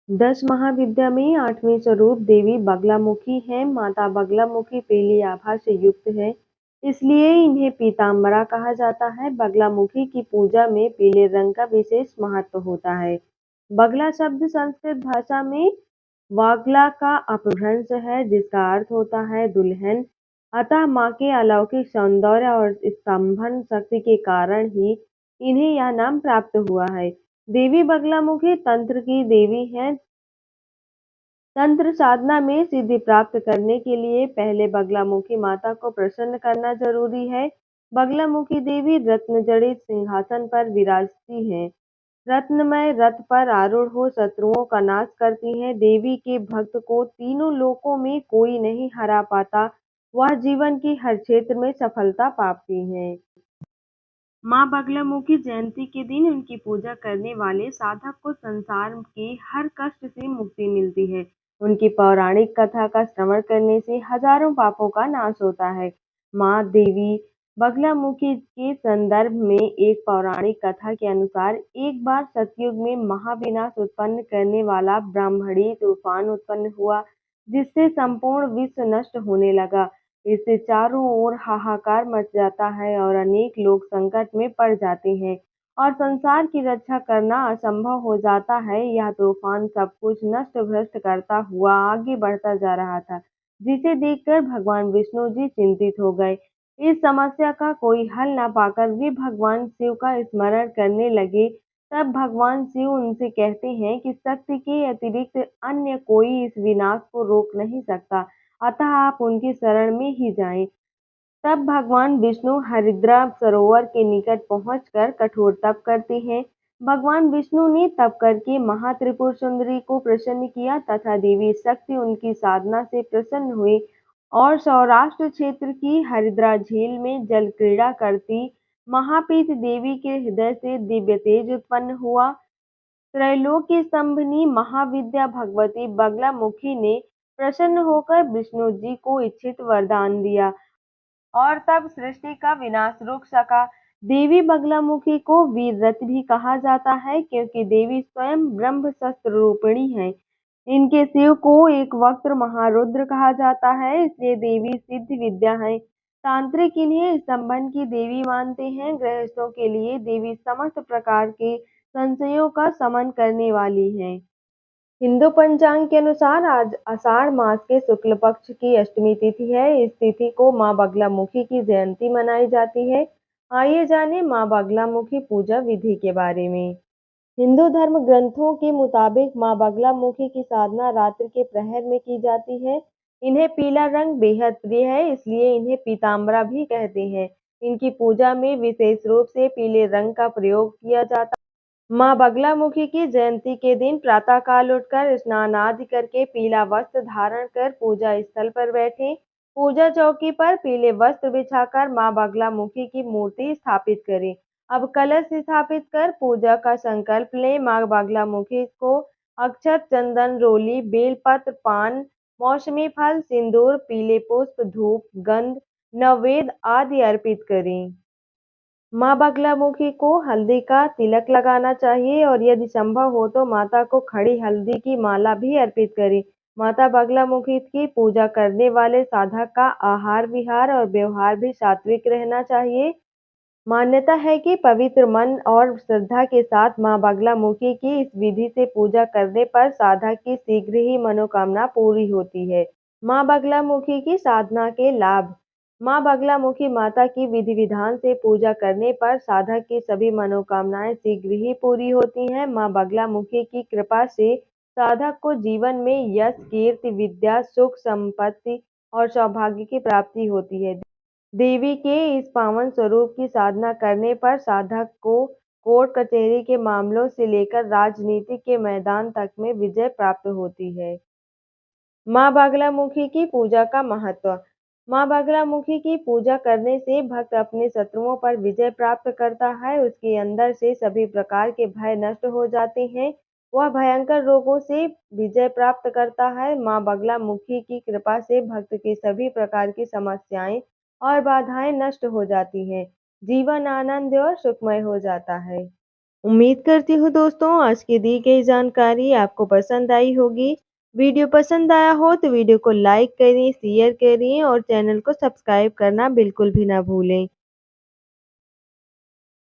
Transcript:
दश महाविद्या में 8वें स्वरूप देवी बगलामुखी हैं। माता बगलामुखी पीली आभा से युक्त है, इसलिए इन्हें पीताम्बरा कहा जाता है। बगलामुखी की पूजा में पीले रंग का विशेष महत्व होता है। बगला शब्द संस्कृत भाषा में वागला का अपभ्रंश है, जिसका अर्थ होता है दुल्हन। अतः माँ के अलौकिक सौंदर्य और स्तंभन शक्ति के कारण ही इन्हें यह नाम प्राप्त हुआ है। देवी बगलामुखी तंत्र की देवी हैं। तंत्र साधना में सिद्धि प्राप्त करने के लिए पहले बगलामुखी माता को प्रसन्न करना जरूरी है। बगलामुखी देवी रत्न जड़ित सिंहासन पर विराजती हैं। रत्नमय रथ पर आरूढ़ हो शत्रुओं का नाश करती हैं। देवी के भक्त को तीनों लोकों में कोई नहीं हरा पाता। वह जीवन की हर क्षेत्र में सफलता पाती हैं। माँ बगलामुखी जयंती के दिन उनकी पूजा करने वाले साधक को संसार के हर कष्ट से मुक्ति मिलती है। उनकी पौराणिक कथा का श्रवण करने से हजारों पापों का नाश होता है। माँ देवी बगलामुखी के संदर्भ में एक पौराणिक कथा के अनुसार एक बार सतयुग में महाविनाश उत्पन्न करने वाला ब्रह्मणी तूफान उत्पन्न हुआ, जिससे संपूर्ण विश्व नष्ट होने लगा। इससे चारों ओर हाहाकार मच जाता है और अनेक लोग संकट में पड़ जाते हैं और संसार की रक्षा करना असंभव हो जाता है। यह तूफान सब कुछ नष्ट भ्रष्ट करता हुआ आगे बढ़ता जा रहा था, जिसे देखकर भगवान विष्णु जी चिंतित हो गए। इस समस्या का कोई हल न पाकर वे भगवान शिव का स्मरण करने लगे। तब भगवान शिव उनसे कहते हैं कि शक्ति के अतिरिक्त अन्य कोई इस विनाश को रोक नहीं सकता, अतः आप उनकी शरण में ही जाएं। तब भगवान विष्णु हरिद्रा सरोवर के निकट पहुंचकर कठोर तप करते हैं। भगवान विष्णु ने तप करके महात्रिपुर सुंदरी को प्रसन्न किया तथा देवी शक्ति उनकी साधना से प्रसन्न हुई और सौराष्ट्र क्षेत्र की हरिद्रा झील में जल क्रीड़ा करती महापीठ देवी के हृदय से दिव्य तेज उत्पन्न हुआ। त्रैलोक्य स्तंभनी महाविद्या भगवती बगलामुखी ने प्रसन्न होकर विष्णु जी को इच्छित वरदान दिया और तब सृष्टि का विनाश रुक सका। देवी बगलामुखी को वीररथ भी कहा जाता है, क्योंकि देवी स्वयं ब्रह्म शस्त्र रूपिणी है। इनके शिव को एक वक्त्र महारुद्र कहा जाता है, इसलिए देवी सिद्ध विद्या है। तांत्रिक इन्हें स्तंभन की देवी मानते हैं। गृहस्थों के लिए देवी समस्त प्रकार के संशयों का शमन करने वाली है। हिंदू पंचांग के अनुसार आज आषाढ़ मास के शुक्ल पक्ष की अष्टमी तिथि है। इस तिथि को माँ बगलामुखी की जयंती मनाई जाती है। आइए जानें माँ बगलामुखी पूजा विधि के बारे में। हिंदू धर्म ग्रंथों के मुताबिक माँ बगलामुखी की साधना रात्रि के प्रहर में की जाती है। इन्हें पीला रंग बेहद प्रिय है, इसलिए इन्हें पीताम्बरा भी कहते हैं। इनकी पूजा में विशेष रूप से पीले रंग का प्रयोग किया जाता है। माँ बगलामुखी की जयंती के दिन प्रातःकाल उठकर स्नान आदि करके पीला वस्त्र धारण कर पूजा स्थल पर बैठें। पूजा चौकी पर पीले वस्त्र बिछाकर माँ बगलामुखी की मूर्ति स्थापित करें। अब कलश स्थापित कर पूजा का संकल्प लें। माँ बगलामुखी को अक्षत, चंदन, रोली, बेलपत्र, पान, मौसमी फल, सिंदूर, पीले पुष्प, धूप, गंध, नवेद आदि अर्पित करें। माँ बगलामुखी को हल्दी का तिलक लगाना चाहिए और यदि संभव हो तो माता को खड़ी हल्दी की माला भी अर्पित करें। माता बगलामुखी की पूजा करने वाले साधक का आहार विहार और व्यवहार भी सात्विक रहना चाहिए। मान्यता है कि पवित्र मन और श्रद्धा के साथ माँ बगलामुखी की इस विधि से पूजा करने पर साधक की शीघ्र ही मनोकामना पूरी होती है। माँ बगलामुखी की साधना के लाभ। माँ बगलामुखी माता की विधि विधान से पूजा करने पर साधक की सभी मनोकामनाएं शीघ्र ही पूरी होती हैं। माँ बगलामुखी की कृपा से साधक को जीवन में यश, कीर्ति, विद्या, सुख, संपत्ति और सौभाग्य की प्राप्ति होती है। देवी के इस पावन स्वरूप की साधना करने पर साधक को कोर्ट कचहरी के मामलों से लेकर राजनीति के मैदान तक में विजय प्राप्त होती है। माँ बगलामुखी की पूजा का महत्व। माँ बगलामुखी की पूजा करने से भक्त अपने शत्रुओं पर विजय प्राप्त करता है। उसके अंदर से सभी प्रकार के भय नष्ट हो जाते हैं। वह भयंकर रोगों से विजय प्राप्त करता है। माँ बगलामुखी की कृपा से भक्त की सभी प्रकार की समस्याएं और बाधाएं नष्ट हो जाती हैं। जीवन आनंद और सुखमय हो जाता है। उम्मीद करती हूँ दोस्तों आज की दी गई जानकारी आपको पसंद आई होगी। वीडियो पसंद आया हो तो वीडियो को लाइक करें, शेयर करें और चैनल को सब्सक्राइब करना बिल्कुल भी ना भूलें।